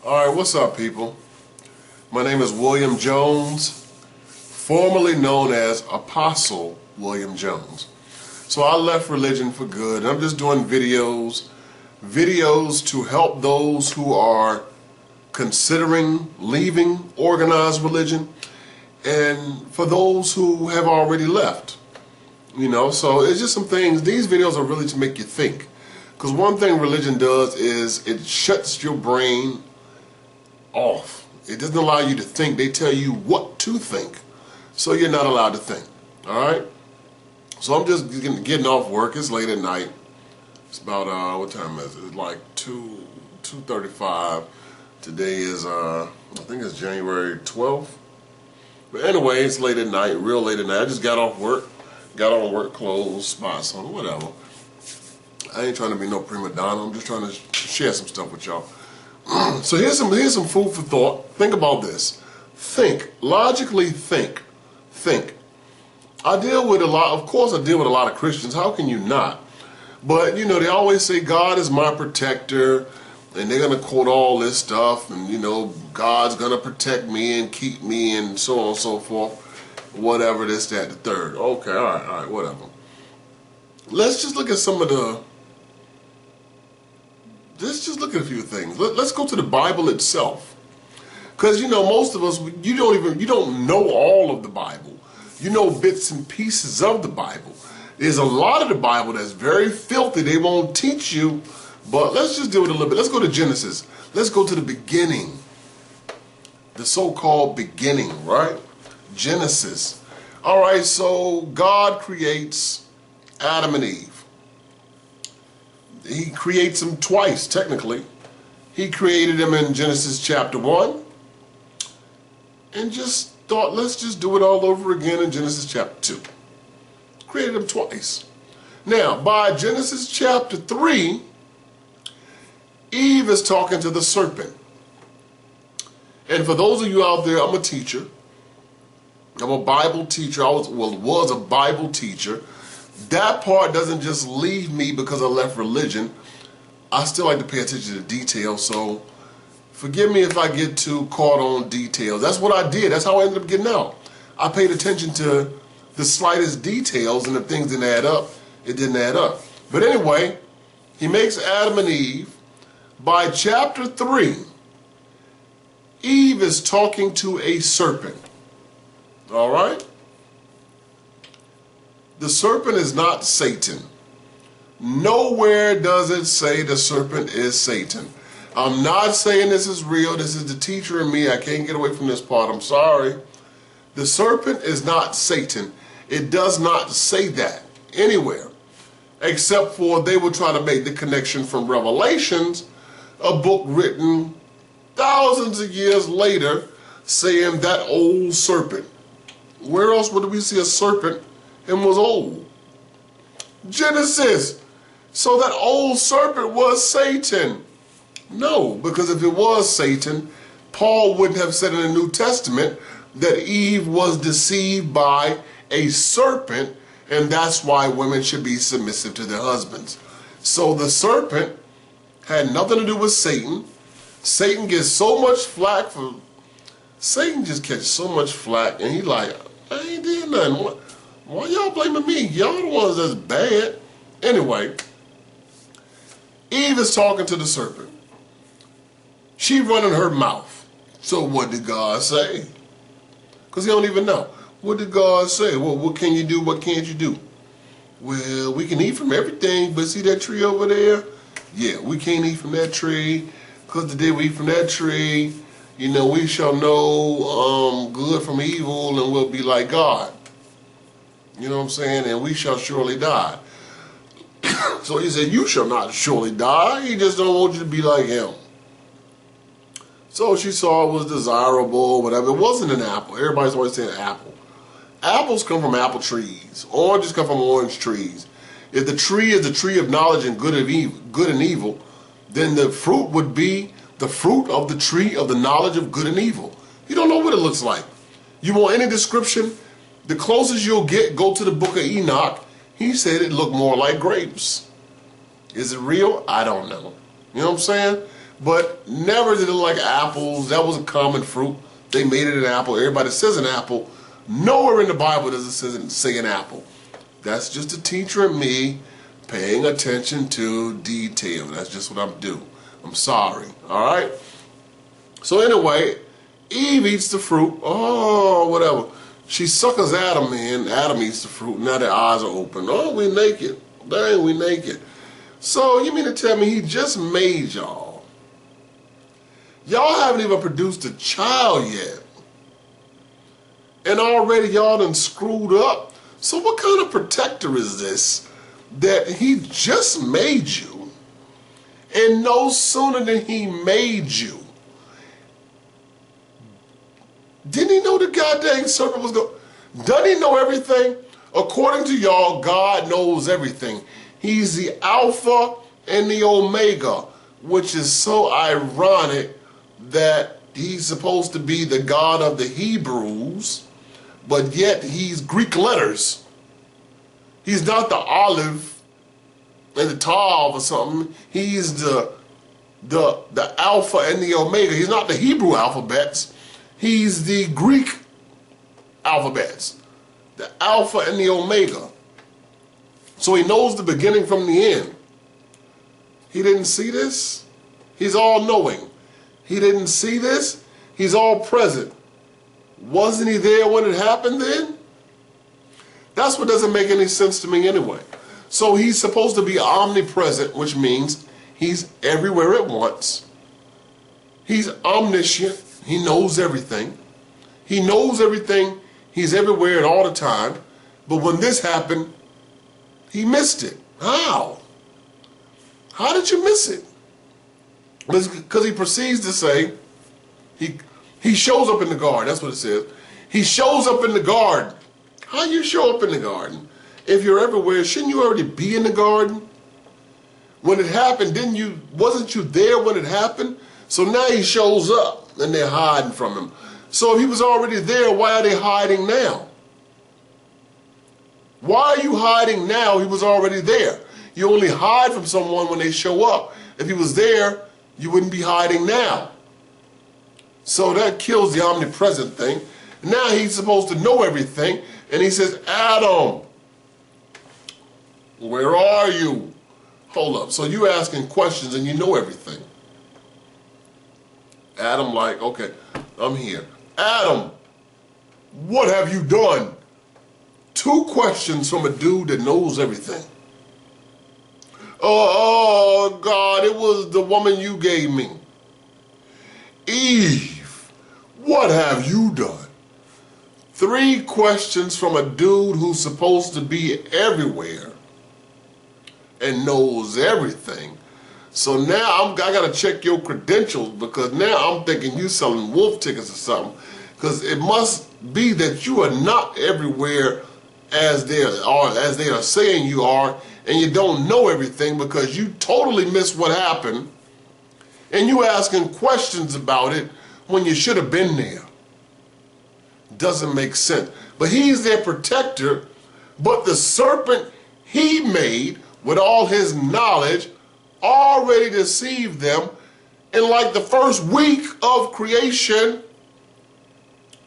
Alright, what's up, people? My name is William Jones, formerly known as Apostle William Jones. So I left religion for good. I'm just doing videos to help those who are considering leaving organized religion, and for those who have already left. So it's just some things. These videos are really to make you think. Because one thing religion does is it shuts your brain off. It doesn't allow you to think. They tell you what to think, so you're not allowed to think. Alright? So I'm just getting off work. It's late at night. It's about, what time is it? It's like 2:35. Today is, I think it's January 12th. But anyway, it's late at night, real late at night. I just got off work, got on work clothes, spots on, whatever. I ain't trying to be no prima donna. I'm just trying to share some stuff with y'all. So here's some food for thought. Think about this. Think. Logically think. Think. I deal with a lot of Christians. How can you not? But, they always say God is my protector, and they're going to quote all this stuff, and, God's going to protect me and keep me and so on and so forth. Whatever, this, that, the third. Okay, all right, whatever. Let's just look at let's just look at a few things. Let's go to the Bible itself. Because, most of us, you don't know all of the Bible. You know bits and pieces of the Bible. There's a lot of the Bible that's very filthy. They won't teach you, but let's just do it a little bit. Let's go to Genesis. Let's go to the beginning. The so-called beginning, right? Genesis. All right, so God creates Adam and Eve. He creates them twice, technically. He created them in Genesis chapter 1 and just thought, let's just do it all over again in Genesis chapter 2. Created them twice. Now, by Genesis chapter 3, Eve is talking to the serpent. And for those of you out there, I'm a teacher. I'm a Bible teacher. I was a Bible teacher. That part doesn't just leave me because I left religion. I still like to pay attention to details, so forgive me if I get too caught on details. That's what I did. That's how I ended up getting out. I paid attention to the slightest details, and if things didn't add up, it didn't add up. But anyway, he makes Adam and Eve. By chapter 3, Eve is talking to a serpent. All right? The serpent is not Satan. Nowhere does it say the serpent is Satan. I'm not saying this is real. This is the teacher in me. I can't get away from this part. I'm sorry. The serpent is not Satan. It does not say that anywhere, except for they will try to make the connection from Revelations, a book written thousands of years later, saying that old serpent. Where else would we see a serpent and was old? Genesis. So that old serpent was Satan. No, because if it was Satan, Paul wouldn't have said in the New Testament that Eve was deceived by a serpent, and that's why women should be submissive to their husbands. So the serpent had nothing to do with Satan. Satan gets so much flack for... Satan just catches so much flack, and he like, I ain't did nothing. Why y'all blaming me? Y'all the ones that's bad. Anyway, Eve is talking to the serpent. She running her mouth. So what did God say? Because he don't even know. What did God say? Well, what can you do? What can't you do? Well, we can eat from everything, but see that tree over there? Yeah, we can't eat from that tree, because the day we eat from that tree, we shall know good from evil, and we'll be like God. You know what I'm saying? And we shall surely die. So he said, you shall not surely die. He just don't want you to be like him. So she saw it was desirable, whatever. It wasn't an apple. Everybody's always saying apple. Apples come from apple trees. Oranges come from orange trees. If the tree is the tree of knowledge and good and evil, then the fruit would be the fruit of the tree of the knowledge of good and evil. You don't know what it looks like. You want any description? The closest you'll get, go to the book of Enoch. He said it looked more like grapes. Is it real? I don't know. You know what I'm saying? but never did it like apples. That was a common fruit. They made it an apple. Everybody says an apple. Nowhere in the Bible does it say an apple. That's just a teacher and me paying attention to detail. That's just what I'm doing. I'm sorry. All right? So anyway, Eve eats the fruit. Oh, whatever. She suckers Adam in. Adam eats the fruit. Now their eyes are open. Oh, we naked. Dang, we naked. So you mean to tell me he just made y'all? Y'all haven't even produced a child yet. And already y'all done screwed up. So what kind of protector is this that he just made you? And no sooner than he made you, didn't he know the goddamn serpent was going? Doesn't he know everything? According to y'all, God knows everything. He's the Alpha and the Omega, which is so ironic that he's supposed to be the God of the Hebrews, but yet he's Greek letters. He's not the Aleph and the Tav or something. He's the Alpha and the Omega. He's not the Hebrew alphabets. He's the Greek alphabets, the Alpha and the Omega. So he knows the beginning from the end. He didn't see this? He's all-knowing. He didn't see this? He's all-present. Wasn't he there when it happened then? That's what doesn't make any sense to me anyway. So he's supposed to be omnipresent, which means he's everywhere at once. He's omniscient. He knows everything. He knows everything. He's everywhere at all the time. But when this happened, he missed it. How? How did you miss it? Because he proceeds to say, he shows up in the garden. That's what it says. He shows up in the garden. How you show up in the garden? If you're everywhere, shouldn't you already be in the garden? When it happened, wasn't you there when it happened? So now he shows up and they're hiding from him. So if he was already there, why are they hiding now? Why are you hiding now? He was already there. You only hide from someone when they show up. If he was there, you wouldn't be hiding now. So that kills the omnipresent thing. Now he's supposed to know everything. And he says, Adam, where are you? Hold up. So you asking questions and you know everything. Adam like, okay, I'm here. Adam, what have you done? 2 questions from a dude that knows everything. Oh, God, it was the woman you gave me. Eve, what have you done? 3 questions from a dude who's supposed to be everywhere and knows everything. So now I gotta check your credentials, because now I'm thinking you selling wolf tickets or something. Because it must be that you are not everywhere as they are saying you are, and you don't know everything because you totally missed what happened, and you asking questions about it when you should have been there. Doesn't make sense. But he's their protector, but the serpent he made with all his knowledge already deceived them in like the first week of creation.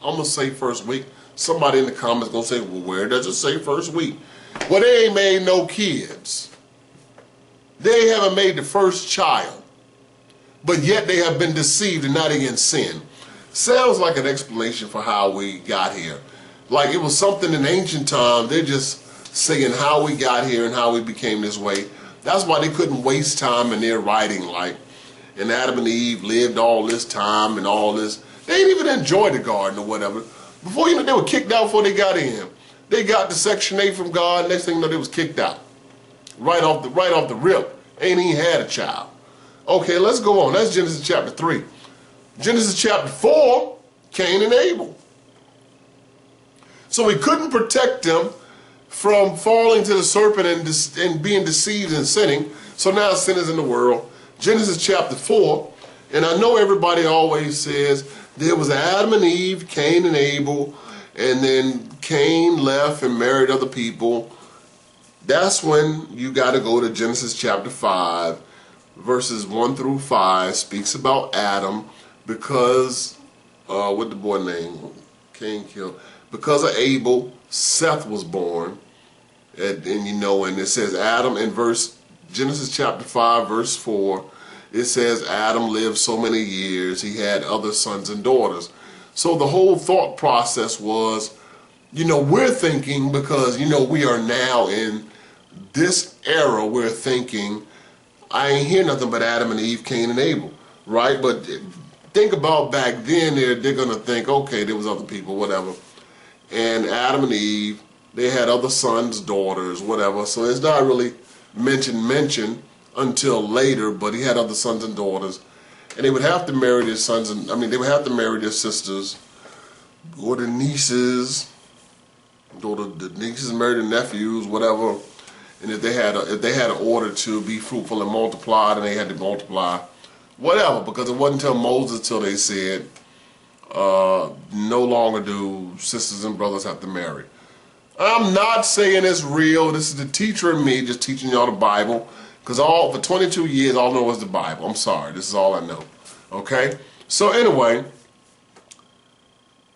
I'm going to say first week. Somebody in the comments going to say, well, where does it say first week? Well, they ain't made no kids. They haven't made the first child. But yet they have been deceived and not in sin. Sounds like an explanation for how we got here. Like it was something in ancient times. They're just saying how we got here and how we became this way. That's why they couldn't waste time in their writing, like, and Adam and Eve lived all this time and all this. They didn't even enjoy the garden or whatever. Before you know, they were kicked out before they got in. They got the Section 8 from God. Next thing you know, they was kicked out. Right off the rip. Ain't even had a child. Okay, let's go on. That's Genesis chapter 3. Genesis chapter 4, Cain and Abel. So he couldn't protect them from falling to the serpent and being deceived and sinning. So now sin is in the world. Genesis chapter 4, and I know everybody always says there was Adam and Eve, Cain and Abel, and then Cain left and married other people. That's when you got to go to Genesis chapter 5, verses 1 through 5 speaks about Adam because, what the boy name? Cain killed. Because of Abel, Seth was born. And and it says Adam in Genesis chapter 5, verse 4, it says Adam lived so many years, he had other sons and daughters. So the whole thought process was, we're thinking, because, we are now in this era, we're thinking, I ain't hear nothing but Adam and Eve, Cain and Abel, right? But think about back then, they're going to think, okay, there was other people, whatever. And Adam and Eve, they had other sons, daughters, whatever. So it's not really mentioned until later, but he had other sons and daughters. And they would have to marry their sons, they would have to marry their sisters, or their nieces, the nieces married their nephews, whatever. And if they had an order to be fruitful and multiply, then they had to multiply, whatever. Because it wasn't until Moses till they said, no longer do sisters and brothers have to marry. I'm not saying it's real. This is the teacher in me just teaching y'all the Bible. Because for 22 years, all I know was the Bible. I'm sorry. This is all I know. Okay? So anyway,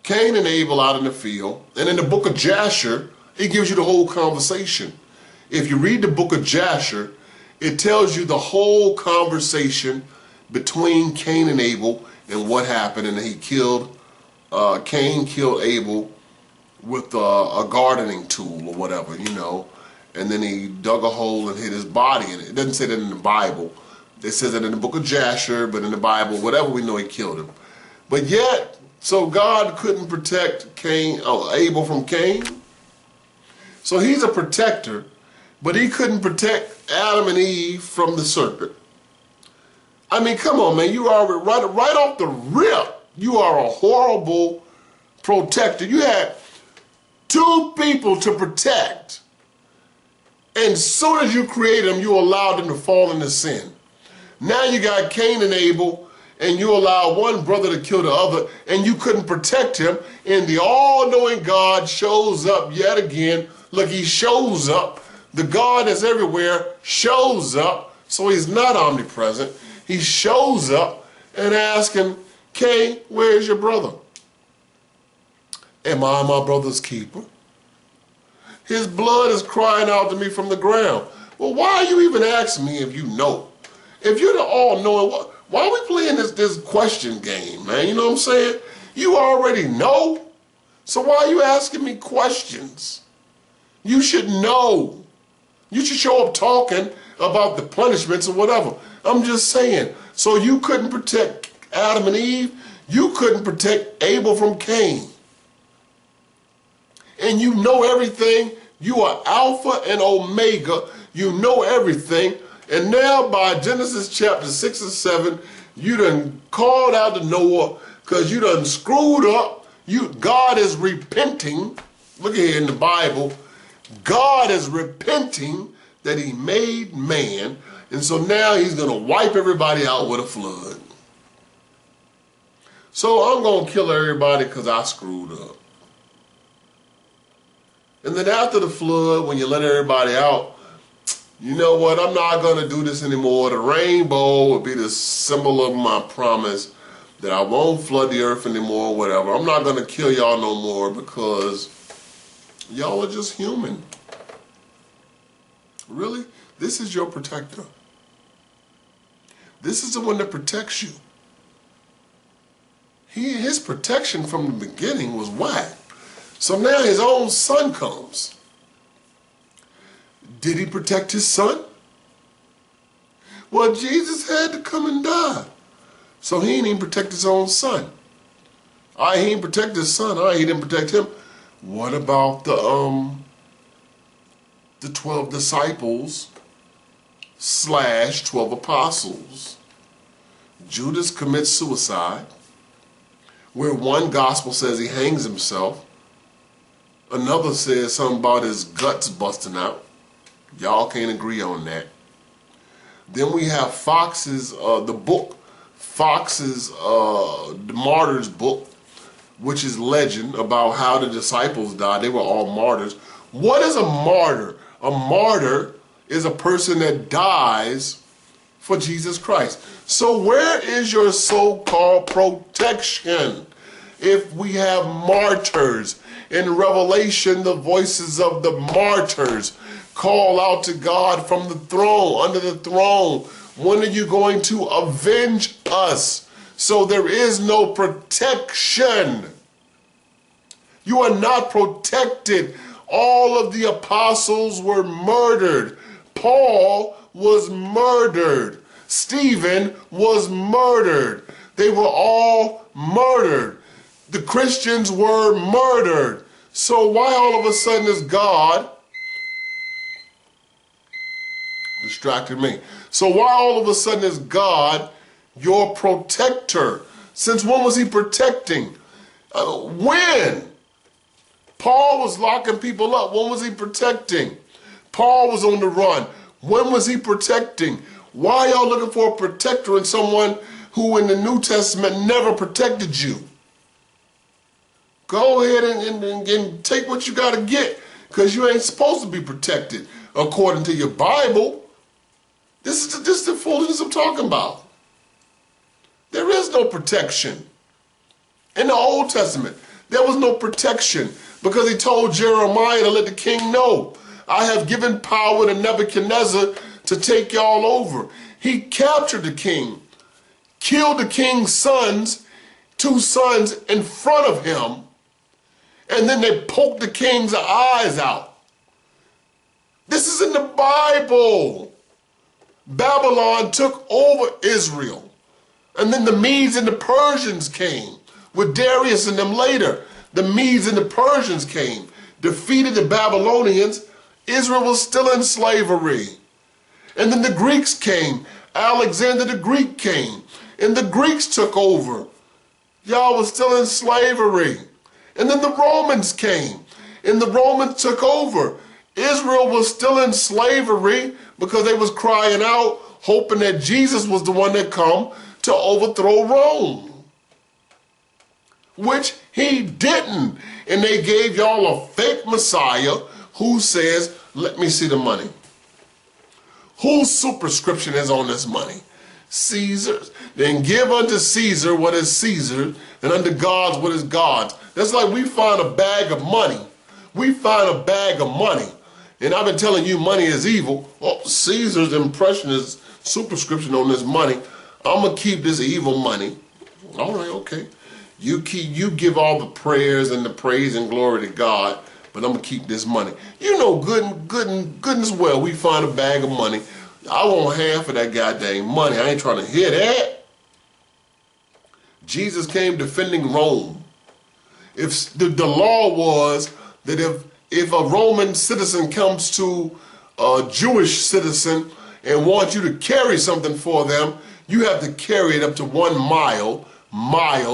Cain and Abel out in the field. And in the book of Jasher, it gives you the whole conversation. If you read the book of Jasher, it tells you the whole conversation between Cain and Abel and what happened. And Cain killed Abel with a gardening tool or whatever, and then he dug a hole and hid his body in it. It doesn't say that in the Bible. It says that in the book of Jasher, but in the Bible, whatever, we know he killed him. But yet, so God couldn't protect Abel from Cain. So he's a protector, but he couldn't protect Adam and Eve from the serpent. Come on, man, you are right off the rip. You are a horrible protector. You had two people to protect. And as soon as you created them, you allowed them to fall into sin. Now you got Cain and Abel, and you allow one brother to kill the other, and you couldn't protect him. And the all-knowing God shows up yet again. Look, he shows up. The God that's everywhere shows up. So he's not omnipresent. He shows up and asking, Cain, where's your brother? Am I my brother's keeper? His blood is crying out to me from the ground. Well, why are you even asking me if you know? If you're the all-knowing, why are we playing this question game, man? You know what I'm saying? You already know. So why are you asking me questions? You should know. You should show up talking about the punishments or whatever. I'm just saying. So you couldn't protect Adam and Eve. You couldn't protect Abel from Cain. And you know everything. You are Alpha and Omega. You know everything. And now by Genesis chapter 6 and 7, you done called out to Noah because you done screwed up. God is repenting. Look here in the Bible. God is repenting that he made man. And so now he's going to wipe everybody out with a flood. So I'm going to kill everybody because I screwed up. And then after the flood, when you let everybody out, you know what, I'm not going to do this anymore. The rainbow will be the symbol of my promise that I won't flood the earth anymore, whatever. I'm not going to kill y'all no more because y'all are just human. Really? This is your protector. This is the one that protects you. His protection from the beginning was whack. So now his own son comes. Did he protect his son? Well, Jesus had to come and die. So he didn't even protect his own son. He didn't protect his son. He didn't protect him. What about the 12 disciples / 12 apostles? Judas commits suicide, where one gospel says he hangs himself. Another says something about his guts busting out. Y'all can't agree on that. Then we have Fox's, the Martyr's book, which is legend about how the disciples died. They were all martyrs. What is a martyr? A martyr is a person that dies for Jesus Christ. So where is your so-called protection? If we have martyrs, in Revelation, the voices of the martyrs call out to God from the throne, under the throne, when are you going to avenge us? So there is no protection. You are not protected. All of the apostles were murdered. Paul was murdered. Stephen was murdered. They were all murdered. The Christians were murdered. So why all of a sudden is God distracted me? So why all of a sudden is God your protector? Since when was he protecting? When? Paul was locking people up. When was he protecting? Paul was on the run. When was he protecting? Why are y'all looking for a protector in someone who in the New Testament never protected you? Go ahead and take what you got to get, because you ain't supposed to be protected according to your Bible. This is the foolishness I'm talking about. There is no protection. In the Old Testament, there was no protection because he told Jeremiah to let the king know, I have given power to Nebuchadnezzar to take y'all over. He captured the king, killed the king's sons, 2 sons in front of him, and then they poked the king's eyes out. This is in the Bible. Babylon took over Israel. And then the Medes and the Persians came with Darius and them later. The Medes and the Persians came, defeated the Babylonians. Israel was still in slavery. And then the Greeks came. Alexander the Greek came. And the Greeks took over. Y'all was still in slavery. And then the Romans came. And the Romans took over. Israel was still in slavery because they was crying out, hoping that Jesus was the one that come to overthrow Rome. Which he didn't. And they gave y'all a fake Messiah who says, let me see the money. Whose superscription is on this money? Caesar's. Then give unto Caesar what is Caesar, and unto God's what is God's. That's like we find a bag of money. We find a bag of money. And I've been telling you money is evil. Well, Caesar's impression is superscription on this money. I'm going to keep this evil money. All right, okay. You give all the prayers and the praise and glory to God, but I'm going to keep this money. You know goodness well we find a bag of money. I want half of that goddamn money. I ain't trying to hear that. Jesus came defending Rome. If the law was that if a Roman citizen comes to a Jewish citizen and wants you to carry something for them, you have to carry it up to 1 mile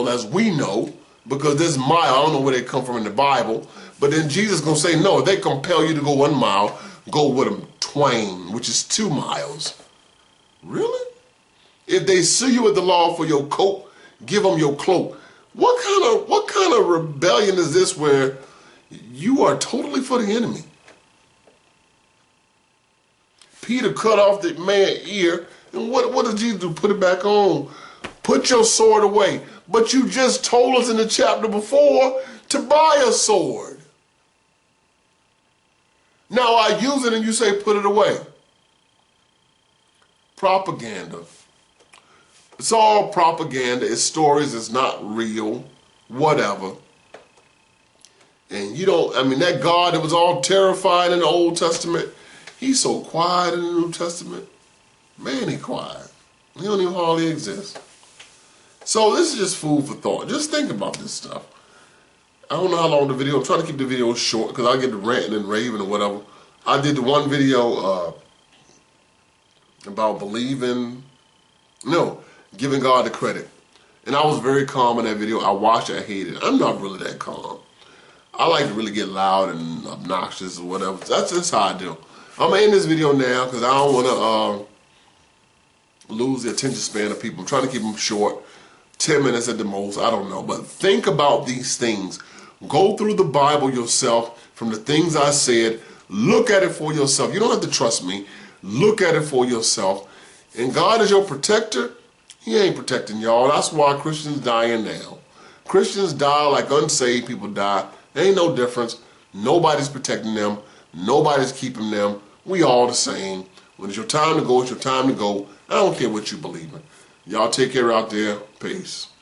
as we know, because this mile, I don't know where they come from in the Bible, but then Jesus is going to say, no, if they compel you to go 1 mile, go with them twain, which is 2 miles. Really? If they sue you with the law for your coat, give them your cloak. What kind of rebellion is this where you are totally for the enemy? Peter cut off the man's ear, and what did Jesus do? Put it back on. Put your sword away. But you just told us in the chapter before to buy a sword. Now I use it and you say put it away. Propaganda. It's all propaganda. It's stories. It's not real. Whatever. And you don't, I mean, that God that was all terrified in the Old Testament, he's so quiet in the New Testament. Man, he quiet. He don't even hardly exist. So this is just food for thought. Just think about this stuff. I don't know how long the video, I'm trying to keep the video short because I get to ranting and raving or whatever. I did the one video about giving God the credit. And I was very calm in that video. I watched it, I hated it. I'm not really that calm. I like to really get loud and obnoxious or whatever. That's just how I do. I'm going to end this video now because I don't want to lose the attention span of people. I'm trying to keep them short. 10 minutes at the most, I don't know. But think about these things. Go through the Bible yourself from the things I said. Look at it for yourself. You don't have to trust me. Look at it for yourself and God is your protector, He ain't protecting y'all. That's why Christians dying now. Christians die like unsaved people die. There ain't no difference. Nobody's protecting them. Nobody's keeping them. We all the same. When it's your time to go, it's your time to go. I don't care what you believe in. Y'all take care out there. Peace.